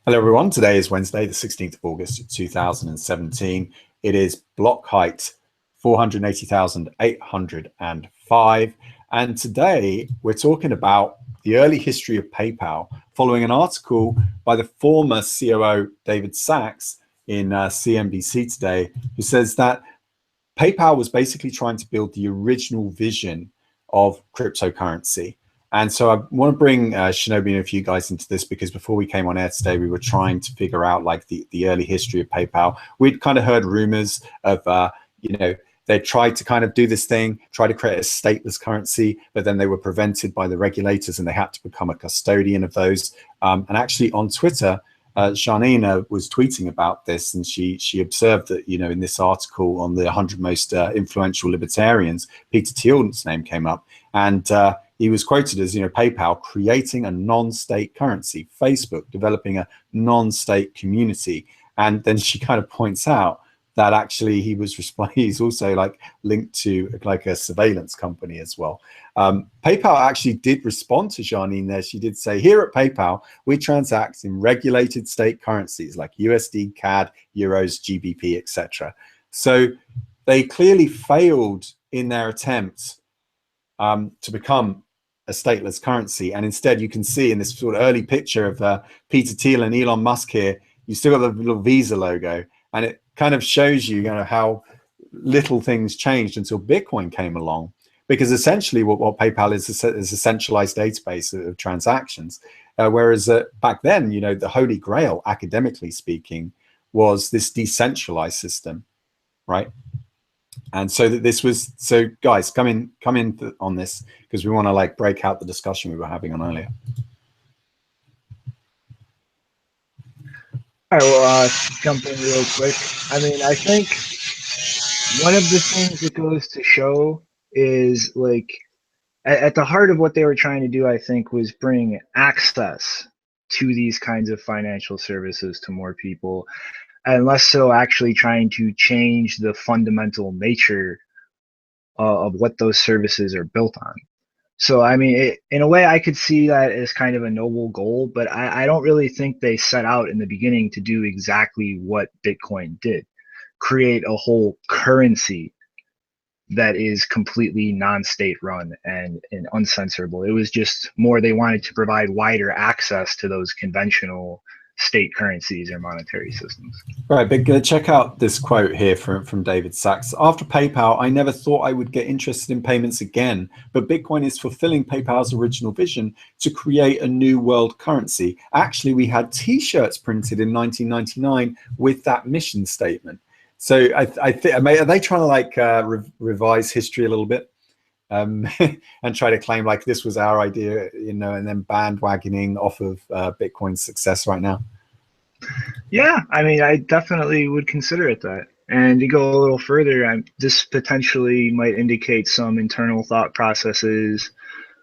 Hello, everyone. Today is Wednesday, the 16th of August, 2017. It is block height 480,805. And today we're talking about the early history of PayPal following an article by the former COO, David Sacks, in CNBC today, who says that PayPal was basically trying to build the original vision of cryptocurrency. And so I want to bring Shinobi and a few guys into this, because before we came on air today, we were trying to figure out like the early history of PayPal. We'd kind of heard rumors of, they tried to kind of do this thing, try to create a stateless currency, but then they were prevented by the regulators and they had to become a custodian of those. And actually on Twitter, Sharnina was tweeting about this, and she observed that, in this article on the 100 most influential libertarians, Peter Thiel's name came up, and he was quoted as, PayPal creating a non-state currency, Facebook developing a non-state community. And then she kind of points out that actually he's also like linked to like a surveillance company as well. PayPal actually did respond to Janine there. She did say, here at PayPal, we transact in regulated state currencies like USD, CAD, Euros, GBP, etc. So they clearly failed in their attempt to become a stateless currency. And instead, you can see in this sort of early picture of Peter Thiel and Elon Musk here, you still got the little Visa logo, and it kind of shows you, how little things changed until Bitcoin came along. Because essentially what PayPal is a centralized database of transactions. Whereas back then, the holy grail, academically speaking, was this decentralized system, right? And so guys, come in on this, because we want to like break out the discussion we were having on earlier. All right, well, jump in real quick. I mean, I think one of the things that goes to show is like at the heart of what they were trying to do, I think, was bring access to these kinds of financial services to more people, and less so actually trying to change the fundamental nature of what those services are built on. So, I mean, in a way, I could see that as kind of a noble goal, but I don't really think they set out in the beginning to do exactly what Bitcoin did, create a whole currency that is completely non-state run and uncensorable. It was just more they wanted to provide wider access to those conventional state currencies or monetary systems. Right, but check out this quote here from David Sacks. After PayPal, I never thought I would get interested in payments again, but Bitcoin is fulfilling PayPal's original vision to create a new world currency. Actually, we had T-shirts printed in 1999 with that mission statement. So I think, are they trying to like revise history a little bit? And try to claim like this was our idea, and then bandwagoning off of Bitcoin's success right now? Yeah, I mean, I definitely would consider it that. And to go a little further, this potentially might indicate some internal thought processes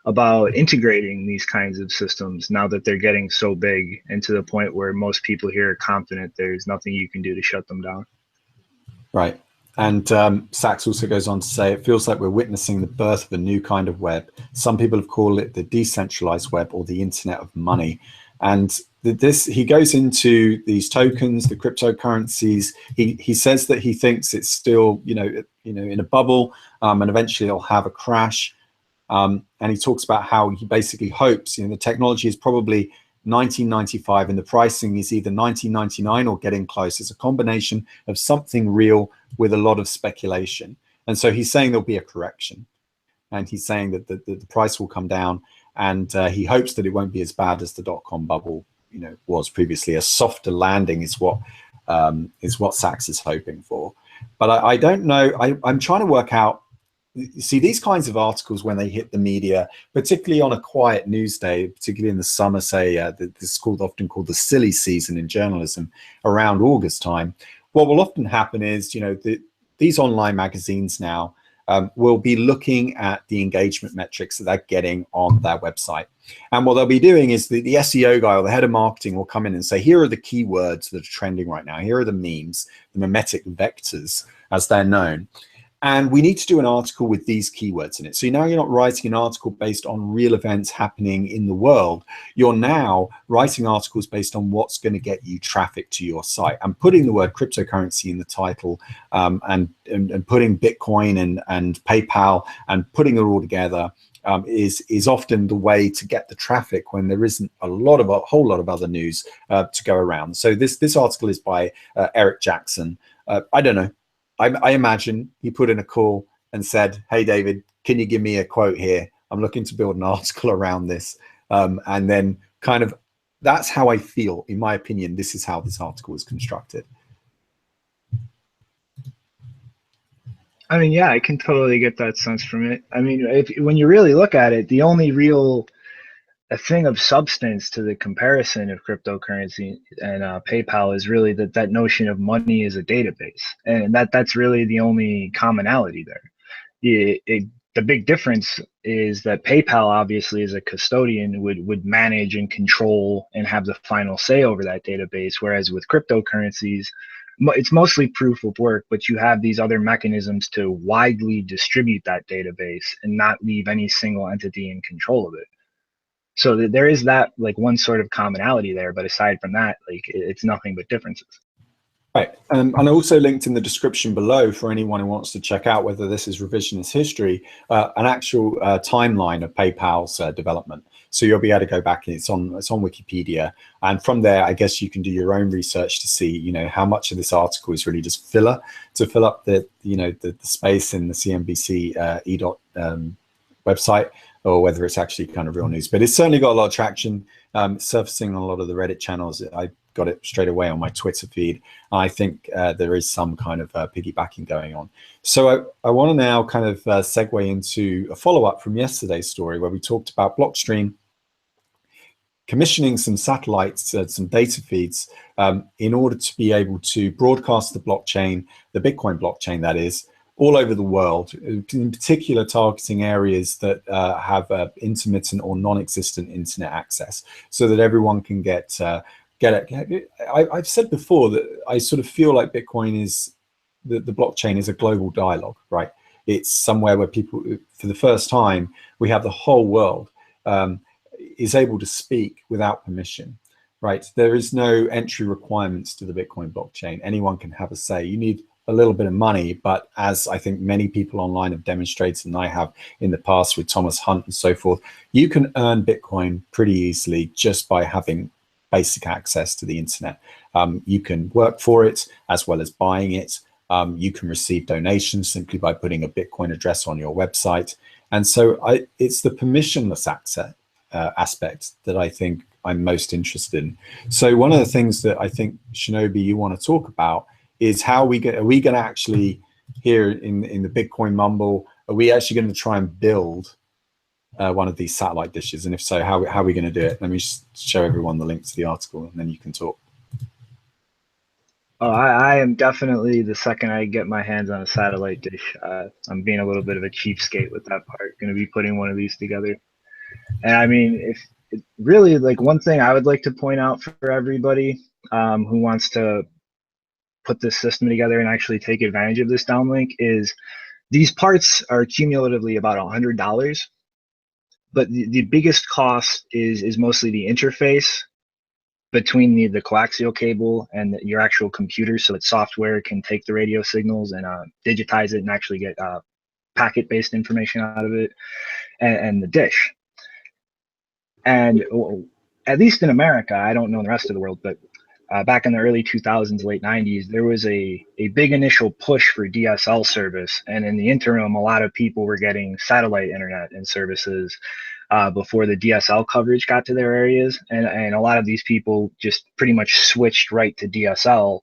about integrating these kinds of systems now that they're getting so big and to the point where most people here are confident there's nothing you can do to shut them down. Right. And Sacks also goes on to say, it feels like we're witnessing the birth of a new kind of web. Some people have called it the decentralized web or the internet of money. And he goes into these tokens, the cryptocurrencies. He says that he thinks it's still, in a bubble, and eventually it'll have a crash. And he talks about how he basically hopes, the technology is probably 1995 and the pricing is either 1999 or getting close. It's a combination of something real with a lot of speculation. And so he's saying there'll be a correction, and he's saying that the price will come down, and he hopes that it won't be as bad as the dot-com bubble was previously. A softer landing is what Sacks is hoping for. But I don't know. I'm trying to work out. See, these kinds of articles, when they hit the media, particularly on a quiet news day, particularly in the summer, say this is often called the silly season in journalism, around August time, what will often happen is, these online magazines now will be looking at the engagement metrics that they're getting on their website. And what they'll be doing is the SEO guy or the head of marketing will come in and say, here are the keywords that are trending right now. Here are the memes, the mimetic vectors, as they're known. And we need to do an article with these keywords in it. So now you're not writing an article based on real events happening in the world. You're now writing articles based on what's going to get you traffic to your site. And putting the word cryptocurrency in the title, and putting Bitcoin and PayPal and putting it all together is often the way to get the traffic when there isn't a whole lot of other news to go around. So this article is by Eric Jackson. I don't know. I imagine he put in a call and said, "Hey, David, can you give me a quote here? I'm looking to build an article around this." And then kind of, that's how I feel, in my opinion, this is how this article is constructed. I mean, yeah, I can totally get that sense from it. I mean, when you really look at it, the only real a thing of substance to the comparison of cryptocurrency and PayPal is really that notion of money as a database, and that's really the only commonality there. The big difference is that PayPal, obviously, as a custodian, would manage and control and have the final say over that database, whereas with cryptocurrencies, it's mostly proof of work, but you have these other mechanisms to widely distribute that database and not leave any single entity in control of it. So there is that, like, one sort of commonality there, but aside from that, like, it's nothing but differences. Right, and I also linked in the description below for anyone who wants to check out whether this is revisionist history, an actual timeline of PayPal's development. So you'll be able to go back, and it's on Wikipedia, and from there, I guess you can do your own research to see, you know, how much of this article is really just filler to fill up the space in the CNBC website, or whether it's actually kind of real news. But it's certainly got a lot of traction, surfacing on a lot of the Reddit channels. I got it straight away on my Twitter feed. I think there is some kind of piggybacking going on. So I want to now kind of segue into a follow-up from yesterday's story, where we talked about Blockstream commissioning some satellites, some data feeds, in order to be able to broadcast the blockchain, the Bitcoin blockchain that is, all over the world, in particular targeting areas that have intermittent or non-existent internet access, so that everyone can get it. I've said before that I sort of feel like Bitcoin is, the blockchain is a global dialogue, right? It's somewhere where people, for the first time, we have the whole world is able to speak without permission, right? There is no entry requirements to the Bitcoin blockchain. Anyone can have a say. You need a little bit of money, but as I think many people online have demonstrated, and I have in the past with Thomas Hunt and so forth, you can earn Bitcoin pretty easily just by having basic access to the internet. You can work for it as well as buying it. You can receive donations simply by putting a Bitcoin address on your website. And so it's the permissionless access aspect that I think I'm most interested in. So one of the things that I think, Shinobi, you want to talk about is how are we going to actually, here in the Bitcoin mumble, are we actually going to try and build one of these satellite dishes? And if so, how are we going to do it? Let me just show everyone the link to the article, and then you can talk. Oh, I am definitely, the second I get my hands on a satellite dish, I'm being a little bit of a cheapskate with that part. Going to be putting one of these together. And I mean, if it really, like, one thing I would like to point out for everybody who wants to put this system together and actually take advantage of this downlink is these parts are cumulatively about $100, but the biggest cost is mostly the interface between the coaxial cable and your actual computer, so that software can take the radio signals and digitize it and actually get packet-based information out of it, and the dish. And at least in America, I don't know in the rest of the world, but back in the early 2000s, late 90s, there was a big initial push for DSL service. And in the interim, a lot of people were getting satellite internet and services before the DSL coverage got to their areas. And a lot of these people just pretty much switched right to DSL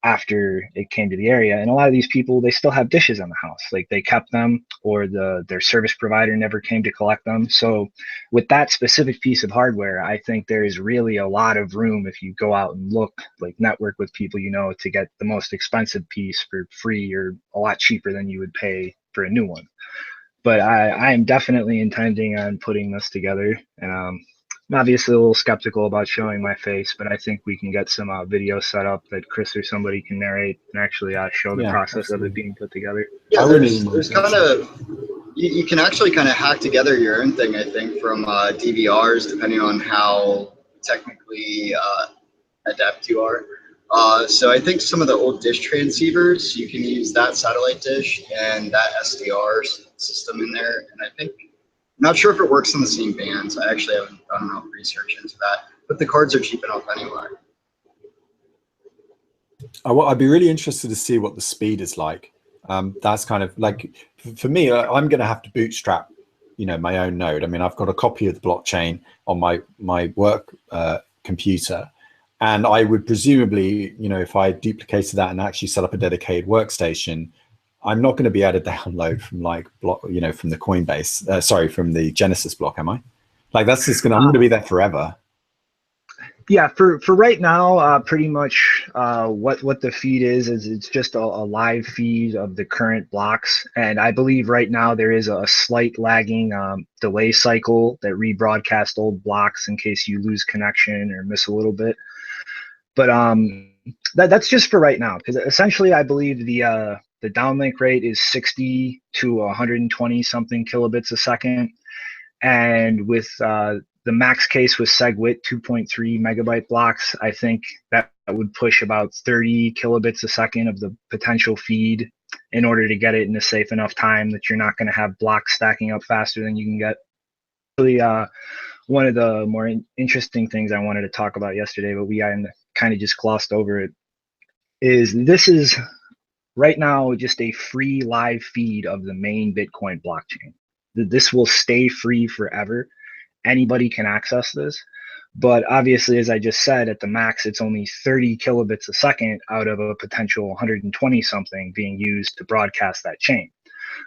after it came to the area. And a lot of these people, they still have dishes in the house. Like, they kept them, or their service provider never came to collect them. So with that specific piece of hardware, I think there is really a lot of room, if you go out and look, like, network with people, to get the most expensive piece for free or a lot cheaper than you would pay for a new one. But I am definitely intending on putting this together. And I'm obviously a little skeptical about showing my face, but I think we can get some video set up that Chris or somebody can narrate and actually show the Yeah, process of it absolutely. being put together. Yeah, I wouldn't even mind there's that. kind of you can actually kind of hack together your own thing. I think from DVRs, depending on how technically adept you are. So I think some of the old dish transceivers, you can use that satellite dish and that SDR system in there. And I think, I'm not sure if it works on the same bands. I actually haven't done enough research into that, but the cards are cheap enough anyway. I'd be really interested to see what the speed is like. That's kind of like, for me, I'm going to have to bootstrap, my own node. I mean, I've got a copy of the blockchain on my work computer, and I would presumably, if I duplicated that and actually set up a dedicated workstation, I'm not going to be able to download from from the Coinbase, from the Genesis block, am I? Like, that's just I'm going to be there forever. Yeah, for right now, pretty much what the feed is it's just a live feed of the current blocks, and I believe right now there is a slight lagging delay cycle that rebroadcasts old blocks in case you lose connection or miss a little bit. But that's just for right now, because essentially I believe the downlink rate is 60 to 120 something kilobits a second, and with the max case with SegWit 2.3 megabyte blocks, I think that would push about 30 kilobits a second of the potential feed in order to get it in a safe enough time that you're not going to have blocks stacking up faster than you can get. Really, one of the more interesting things I wanted to talk about yesterday, but we kind of just glossed over it, is this is right now just a free live feed of the main Bitcoin blockchain. This will stay free forever. Anybody can access this, but obviously, as I just said, at the max, it's only 30 kilobits a second out of a potential 120 something being used to broadcast that chain.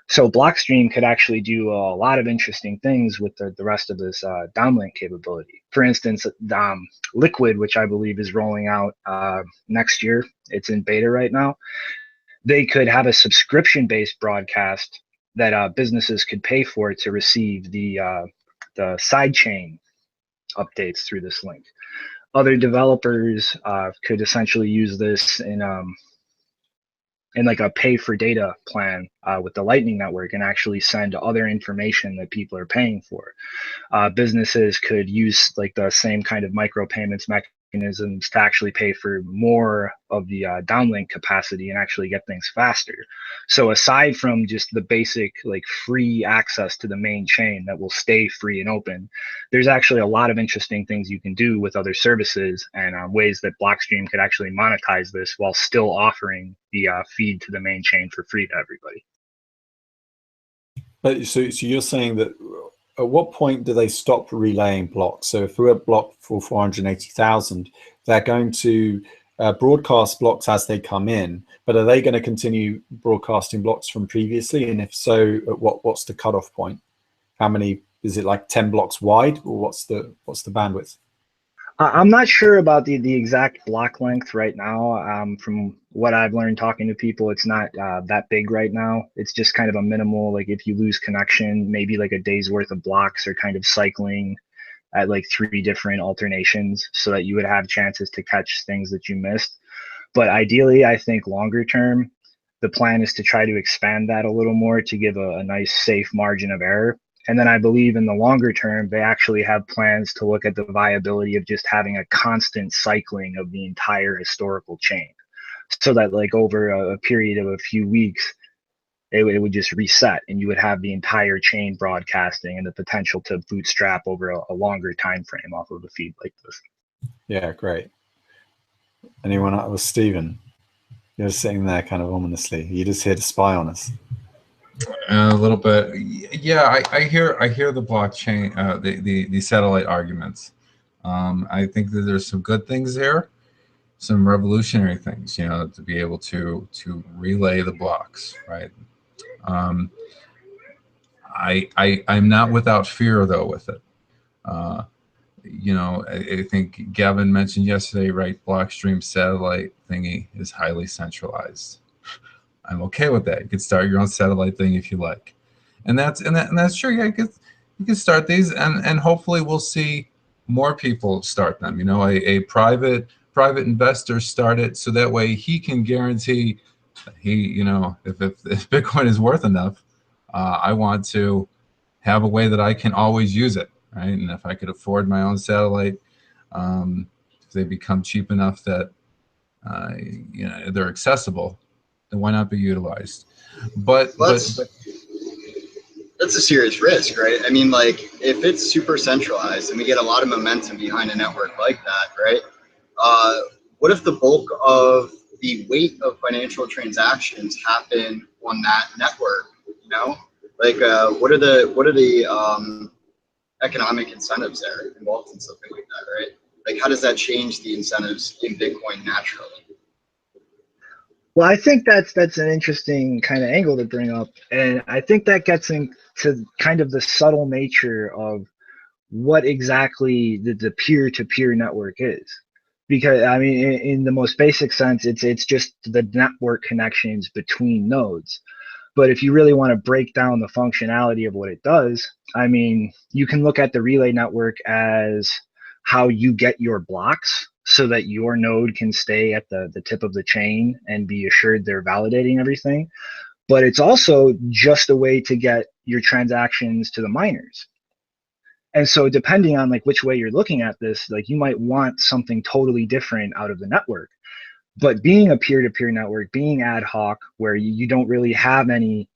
So Blockstream could actually do a lot of interesting things with the rest of this downlink capability. For instance, Liquid, which I believe is rolling out next year, it's in beta right now. They could have a subscription-based broadcast that businesses could pay for to receive the sidechain updates through this link. Other developers could essentially use this in like a pay for data plan with the Lightning Network and actually send other information that people are paying for. Businesses could use like the same kind of micropayments mechanisms to actually pay for more of the downlink capacity and actually get things faster. So aside from just the basic like free access to the main chain that will stay free and open, there's actually a lot of interesting things you can do with other services and ways that Blockstream could actually monetize this while still offering the feed to the main chain for free to everybody. But so you're saying that at what point do they stop relaying blocks? So if we're at block for 480,000, they're going to broadcast blocks as they come in, but are they going to continue broadcasting blocks from previously? And if so, at what's the cutoff point? How many, is it like 10 blocks wide, or what's the bandwidth? I'm not sure about the exact block length right now. From what I've learned talking to people, it's not that big right now. It's just kind of a minimal, like if you lose connection, maybe like a day's worth of blocks are kind of cycling at like 3 different alternations so that you would have chances to catch things that you missed. But ideally, I think longer term, the plan is to try to expand that a little more to give a nice safe margin of error. And then I believe in the longer term, they actually have plans to look at the viability of just having a constant cycling of the entire historical chain so that like over a period of a few weeks, it would just reset and you would have the entire chain broadcasting and the potential to bootstrap over a longer time frame off of a feed like this. Yeah, great. Anyone else? Stephen, you're sitting there kind of ominously. You're just here to spy on us. A little bit, yeah. I hear the blockchain, the satellite arguments. I think that there's some good things there, some revolutionary things, to be able to relay the blocks, right? I'm not without fear though with it. I think Gavin mentioned yesterday, right? Blockstream satellite thingy is highly centralized. I'm okay with that. You can start your own satellite thing if you like, and that's true. Yeah, you can start these, and hopefully we'll see more people start them. You know, a private investor start it, so that way he can guarantee he, you know, if Bitcoin is worth enough, I want to have a way that I can always use it, right? And if I could afford my own satellite, if they become cheap enough that you know, they're accessible, then why not be utilized? But that's a serious risk, right? I mean, like, if it's super centralized and we get a lot of momentum behind a network like that, right? What if the bulk of the weight of financial transactions happen on that network? You know, like, what are the economic incentives there involved in something like that, right? Like, how does that change the incentives in Bitcoin naturally? Well, I think that's an interesting kind of angle to bring up, and I think that gets into kind of the subtle nature of what exactly the peer-to-peer network is. Because I mean, in the most basic sense, it's just the network connections between nodes. But if you really want to break down the functionality of what it does, I mean, you can look at the relay network as how you get your blocks so that your node can stay at the tip of the chain and be assured they're validating everything. But it's also just a way to get your transactions to the miners. And so depending on like which way you're looking at this, like you might want something totally different out of the network. But being a peer-to-peer network, being ad hoc, where you don't really have any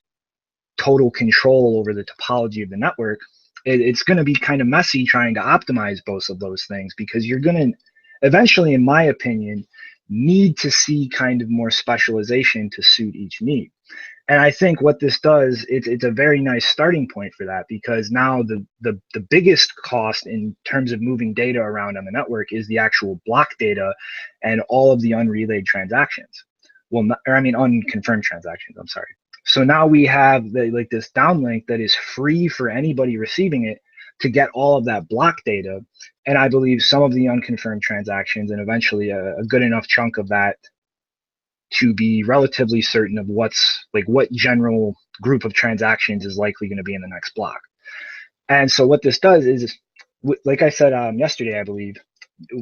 total control over the topology of the network, it's going to be kind of messy trying to optimize both of those things, because you're going to eventually, in my opinion, need to see kind of more specialization to suit each need. And I think what this does, it's a very nice starting point for that, because now the biggest cost in terms of moving data around on the network is the actual block data and all of the unrelayed transactions. Well, or I mean unconfirmed transactions. I'm sorry. So now we have like this downlink that is free for anybody receiving it to get all of that block data, and I believe some of the unconfirmed transactions, and eventually a good enough chunk of that to be relatively certain of what general group of transactions is likely going to be in the next block. And so what this does is, like I said yesterday, I believe,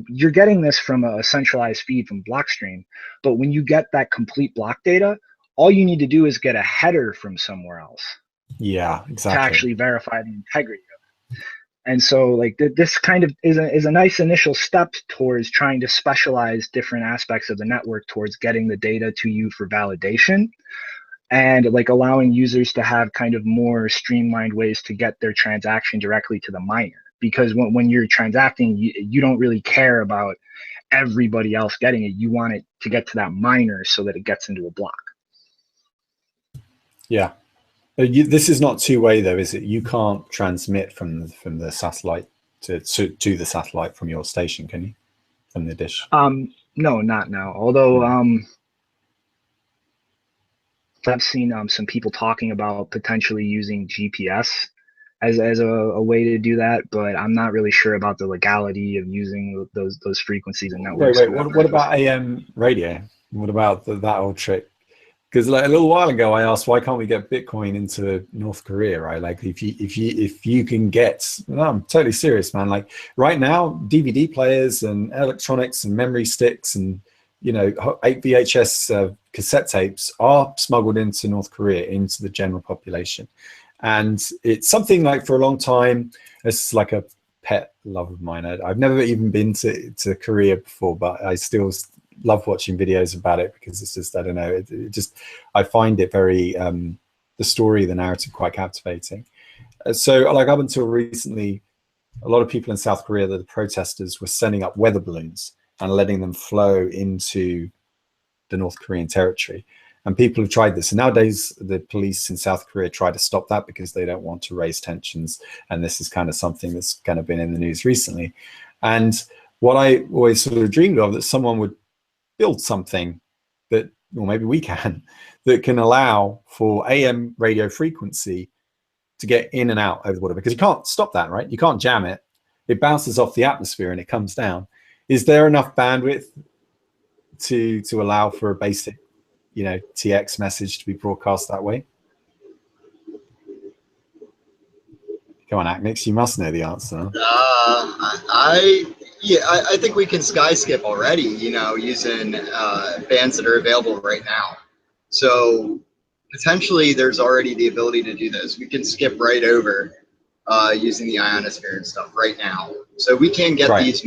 you're getting this from a centralized feed from Blockstream, but when you get that complete block data, all you need to do is get a header from somewhere else. Yeah, exactly. To actually verify the integrity of it. And so like this kind of is a nice initial step towards trying to specialize different aspects of the network towards getting the data to you for validation, and like allowing users to have kind of more streamlined ways to get their transaction directly to the miner. Because when you're transacting, you don't really care about everybody else getting it. You want it to get to that miner so that it gets into a block. Yeah. This is not two-way though, is it? You can't transmit from the satellite to the satellite from your station, can you? From the dish? No, not now. Although I've seen some people talking about potentially using GPS as a way to do that, but I'm not really sure about the legality of using those frequencies and networks. Wait. What about AM radio? What about that old trick? Because like a little while ago, I asked why can't we get Bitcoin into North Korea, right? Like if you can get, no, I'm totally serious, man. Like right now, DVD players and electronics and memory sticks and 8 VHS cassette tapes are smuggled into North Korea, into the general population, and it's something like for a long time, it's like a pet love of mine. I've never even been to Korea before, but I still love watching videos about it because it's just, I don't know, I find it very the story, the narrative quite captivating. So like up until recently, a lot of people in South Korea, the protesters, were sending up weather balloons and letting them flow into the North Korean territory, and people have tried this, and nowadays the police in South Korea try to stop that because they don't want to raise tensions, and this is kind of something that's kind of been in the news recently. And what I always sort of dreamed of, that someone would build something that, or maybe we can, that can allow for AM radio frequency to get in and out over the water, because you can't stop that, right? You can't jam it. It bounces off the atmosphere and it comes down. Is there enough bandwidth to allow for a basic, TX message to be broadcast that way? Come on, Acnix, you must know the answer. I think we can sky skip already, you know, using bands that are available right now. So potentially there's already the ability to do this. We can skip right over using the ionosphere and stuff right now. So we can get these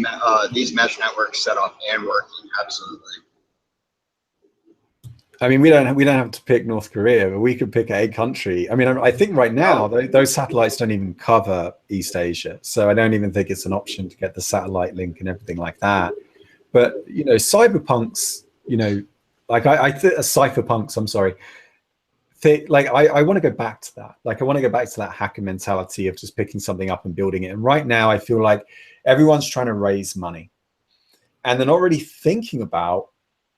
mesh networks set up and working, absolutely. I mean, we don't have to pick North Korea, but we could pick a country. I mean, I think right now those satellites don't even cover East Asia, so I don't even think it's an option to get the satellite link and everything like that. But you know, cyberpunks, you know, like cypherpunks. I'm sorry. Like I want to go back to that. Like I want to go back to that hacker mentality of just picking something up and building it. And right now, I feel like everyone's trying to raise money, and they're not really thinking about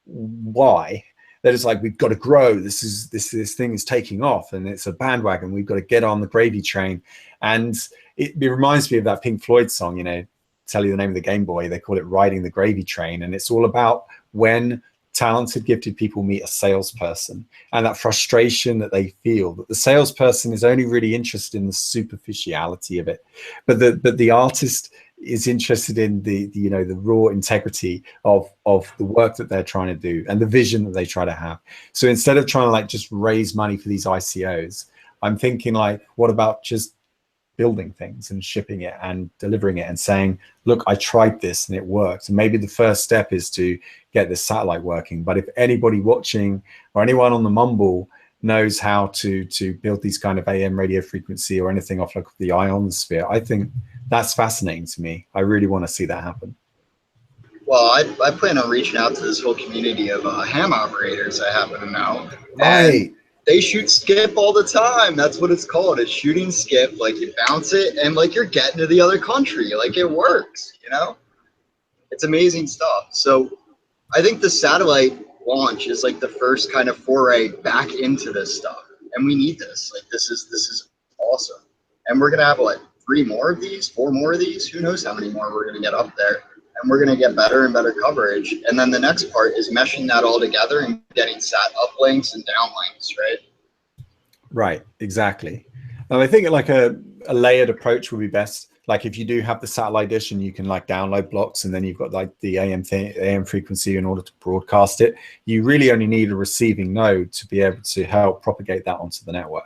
why. That it's like, we've got to grow. This thing is taking off, and it's a bandwagon. We've got to get on the gravy train. And it reminds me of that Pink Floyd song, you know, tell you the name of the Game Boy. They call it Riding the Gravy Train. And it's all about when talented, gifted people meet a salesperson and that frustration that they feel that the salesperson is only really interested in the superficiality of it, but the artist is interested in the you know, the raw integrity of the work that they're trying to do and the vision that they try to have. So instead of trying to like just raise money for these ICOs, I'm thinking like, what about just building things and shipping it and delivering it and saying, look, I tried this and it worked. And maybe the first step is to get this satellite working. But if anybody watching or anyone on the Mumble knows how to build these kind of AM radio frequency or anything off like the ionosphere, I think that's fascinating to me. I really want to see that happen. Well, I plan on reaching out to this whole community of ham operators I happen to know. Right. They shoot skip all the time. That's what it's called. It's shooting skip. Like you bounce it and like you're getting to the other country. Like it works, you know? It's amazing stuff. So I think the satellite launch is like the first kind of foray back into this stuff. And we need this. Like this is awesome. And we're gonna have like 3 more of these, 4 more of these. Who knows how many more we're gonna get up there. And we're going to get better and better coverage. And then the next part is meshing that all together and getting sat uplinks and downlinks, right? Right, exactly. And I think like a layered approach would be best. Like if you do have the satellite dish and you can like download blocks and then you've got like the AM frequency in order to broadcast it, you really only need a receiving node to be able to help propagate that onto the network.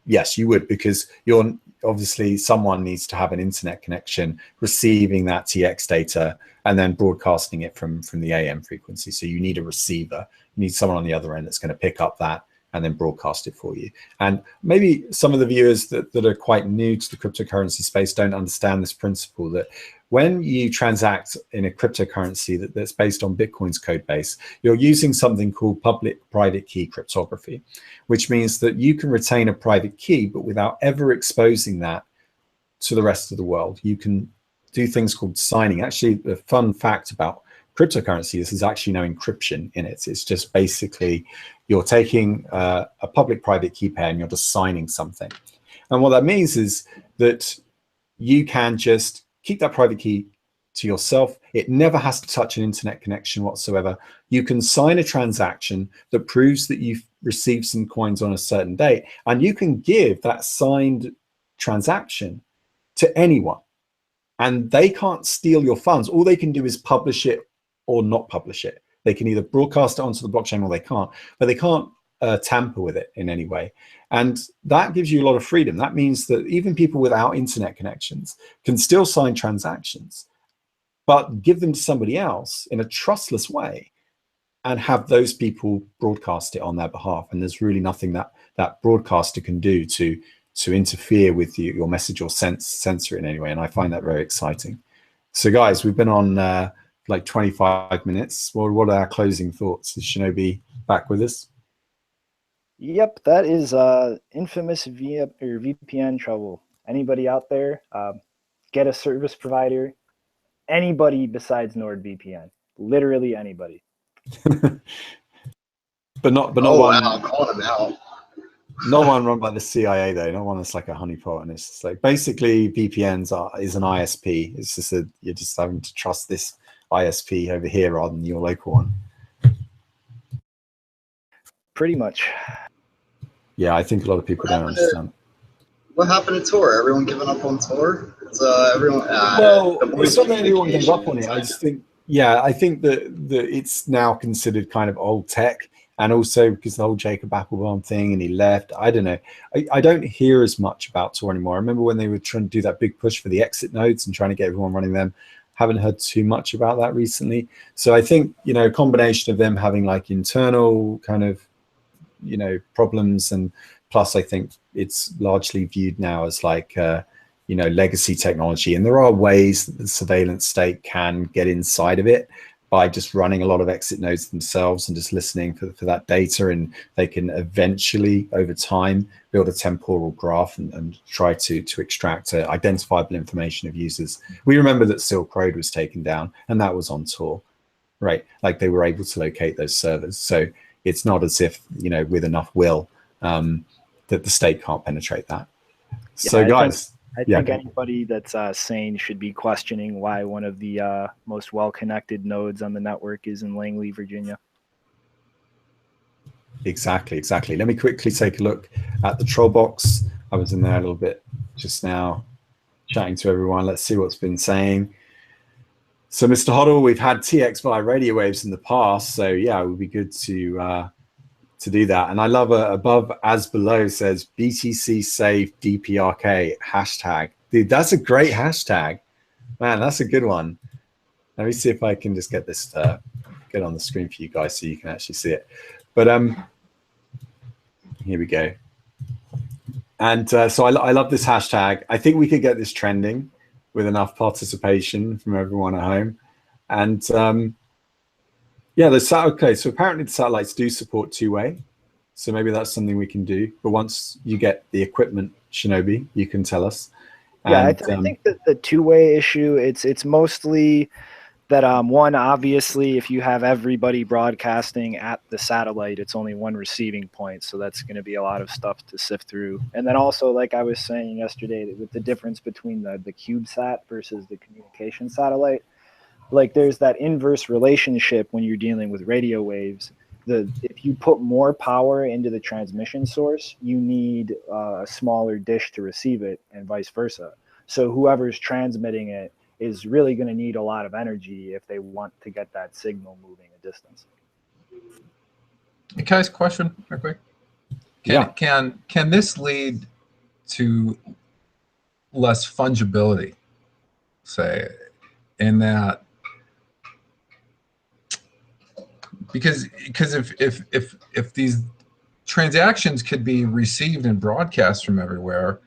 Yes, you would, because you're obviously someone needs to have an internet connection receiving that TX data and then broadcasting it from the AM frequency. So you need a receiver. You need someone on the other end that's going to pick up that and then broadcast it for you. And maybe some of the viewers that are quite new to the cryptocurrency space don't understand this principle, that when you transact in a cryptocurrency that's based on Bitcoin's code base, you're using something called public-private key cryptography, which means that you can retain a private key, but without ever exposing that to the rest of the world. You can do things called signing. Actually, the fun fact about cryptocurrency is there's actually no encryption in it. It's just basically you're taking a public-private key pair and you're just signing something. And what that means is that you can just keep that private key to yourself. It never has to touch an internet connection whatsoever. You can sign a transaction that proves that you've received some coins on a certain date, and you can give that signed transaction to anyone, and they can't steal your funds. All they can do is publish it or not publish it. They can either broadcast it onto the blockchain or they can't, but they can't tamper with it in any way. And that gives you a lot of freedom. That means that even people without internet connections can still sign transactions, but give them to somebody else in a trustless way and have those people broadcast it on their behalf. And there's really nothing that broadcaster can do to interfere with your message or censor it in any way. And I find that very exciting. So guys, we've been on like 25 minutes. What are our closing thoughts? Is Shinobi back with us? Yep, that is infamous VPN trouble. Anybody out there, get a service provider, anybody besides NordVPN, literally anybody. but not oh, one. Wow, I'm calling them out. Not one run by the CIA though. Not one that's like a honeypot, and it's just like basically VPNs is an ISP. It's just you're just having to trust this ISP over here rather than your local one. Pretty much. Yeah, I think a lot of people don't understand. What happened to Tor? Everyone giving up on Tor? It's everyone. Well, The it's voice not that everyone gave up on communication it. I inside just think, yeah, I think that it's now considered kind of old tech, and also because the whole Jacob Applebaum thing, and he left. I don't know. I don't hear as much about Tor anymore. I remember when they were trying to do that big push for the exit nodes and trying to get everyone running them. Haven't heard too much about that recently. So I think, you know, a combination of them having like internal kind of, you know, problems, and plus I think it's largely viewed now as like you know, legacy technology, and there are ways that the surveillance state can get inside of it by just running a lot of exit nodes themselves and just listening for that data, and they can eventually over time build a temporal graph and try to extract identifiable information of users. We remember that Silk Road was taken down, and that was on Tor, right? Like they were able to locate those servers. So it's not as if, you know, with enough will that the state can't penetrate that. So Yeah, guys, I think anybody that's sane should be questioning why one of the most well-connected nodes on the network is in Langley, Virginia. Exactly. Let me quickly take a look at the troll box. I was in there a little bit just now, chatting to everyone. Let's see what's been saying. So, Mr. Hoddle, we've had TX via radio waves in the past, so yeah, it would be good to do that. And I love above as below says BTC save DPRK hashtag. Dude, that's a great hashtag, man. That's a good one. Let me see if I can just get this get on the screen for you guys so you can actually see it. But here we go. And so I love this hashtag. I think we could get this trending with enough participation from everyone at home. And yeah, okay, so apparently the satellites do support two-way. So maybe that's something we can do. But once you get the equipment, Shinobi, you can tell us. Yeah, I think that the two-way issue, it's mostly that one, obviously, if you have everybody broadcasting at the satellite, it's only one receiving point, so that's going to be a lot of stuff to sift through. And then also, like I was saying yesterday, with the difference between the CubeSat versus the communication satellite, like there's that inverse relationship when you're dealing with radio waves. If you put more power into the transmission source, you need a smaller dish to receive it, and vice versa. So whoever's transmitting it is really going to need a lot of energy if they want to get that signal moving a distance. Can I ask a question real quick? Can this lead to less fungibility, say, in that? Because if these transactions could be received and broadcast from everywhere,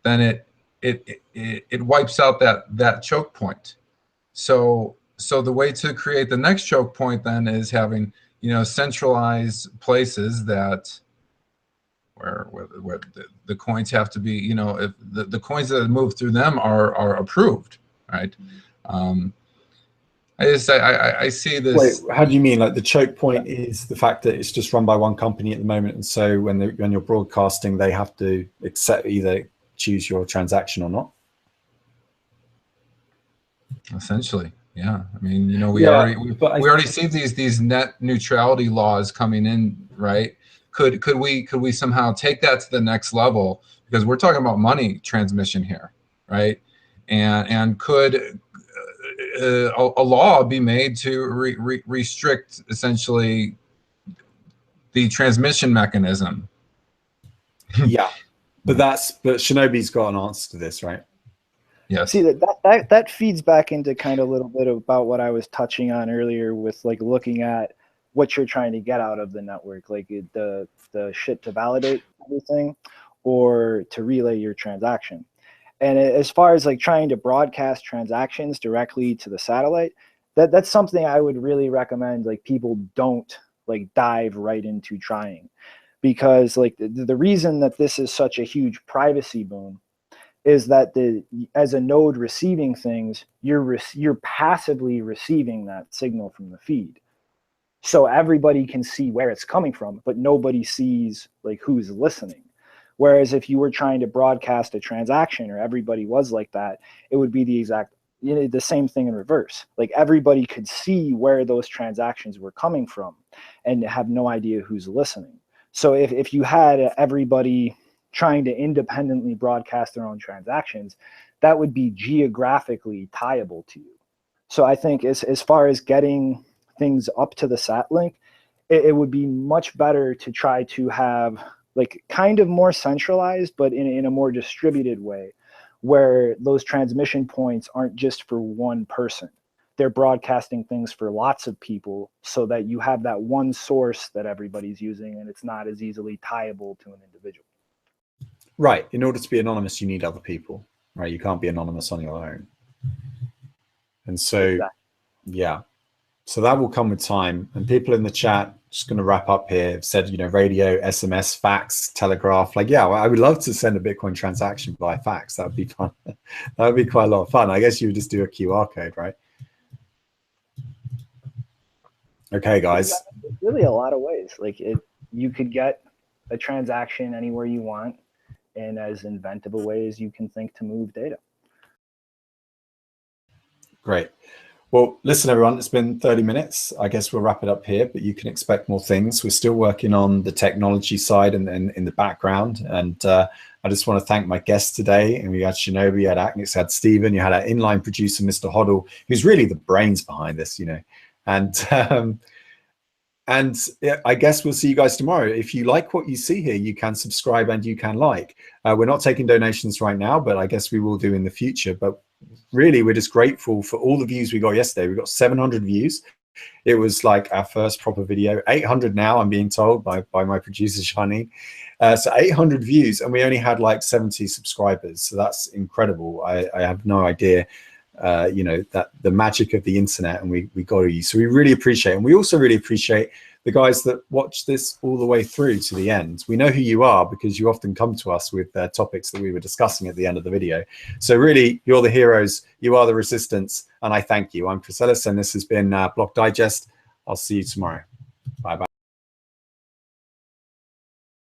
then it wipes out that choke point. So the way to create the next choke point then is having, you know, centralized places that where the coins have to be, you know, if the coins that move through them are approved, right? I see this. Wait, how do you mean? Like the choke point is the fact that it's just run by one company at the moment, and so when you're broadcasting, they have to either choose your transaction or not. Essentially, yeah. I mean, you know, we already see these net neutrality laws coming in, right? Could we somehow take that to the next level, because we're talking about money transmission here, right? And could a law be made to restrict essentially the transmission mechanism? Yeah, but Shinobi's got an answer to this, right? Yes. See, that feeds back into kind of a little bit about what I was touching on earlier with like looking at what you're trying to get out of the network, like the shit to validate everything or to relay your transaction. And as far as like trying to broadcast transactions directly to the satellite, that's something I would really recommend like people don't like dive right into trying, because like the reason that this is such a huge privacy boon is that as a node receiving things, you're passively receiving that signal from the feed. So everybody can see where it's coming from, but nobody sees like who's listening. Whereas if you were trying to broadcast a transaction or everybody was like that, it would be the same thing in reverse. Like everybody could see where those transactions were coming from and have no idea who's listening. So if you had everybody trying to independently broadcast their own transactions, that would be geographically tieable to you. So I think as far as getting things up to the sat link, it would be much better to try to have like kind of more centralized, but in a more distributed way, where those transmission points aren't just for one person. They're broadcasting things for lots of people so that you have that one source that everybody's using, and it's not as easily tieable to an individual. Right. In order to be anonymous, you need other people, right? You can't be anonymous on your own. And so, exactly. Yeah. So that will come with time. And people in the chat, just going to wrap up here, have said, you know, radio, SMS, fax, telegraph. Like, yeah, I would love to send a Bitcoin transaction by fax. That would be fun. That would be quite a lot of fun. I guess you would just do a QR code, right? Okay, guys. There's really a lot of ways. Like you could get a transaction anywhere you want in as inventive a way as you can think to move data. Great. Well, listen, everyone, it's been 30 minutes. I guess we'll wrap it up here, but you can expect more things. We're still working on the technology side and in the background. And I just want to thank my guests today. And we had Shinobi, you had Aknix, had Stephen, you had our inline producer, Mr. Hoddle, who's really the brains behind this, you know. And I guess we'll see you guys tomorrow. If you like what you see here, you can subscribe and you can like. We're not taking donations right now, but I guess we will do in the future. But really, we're just grateful for all the views we got yesterday. We got 700 views. It was like our first proper video. 800 now, I'm being told by my producer, Shani. So 800 views, and we only had like 70 subscribers. So that's incredible. I have no idea. You know, that the magic of the internet, and we got you. So we really appreciate it. And we also really appreciate the guys that watch this all the way through to the end. We know who you are because you often come to us with topics that we were discussing at the end of the video. So really, you're the heroes, you are the resistance, and I thank you. I'm Chris Ellis, and this has been Block Digest. I'll see you tomorrow.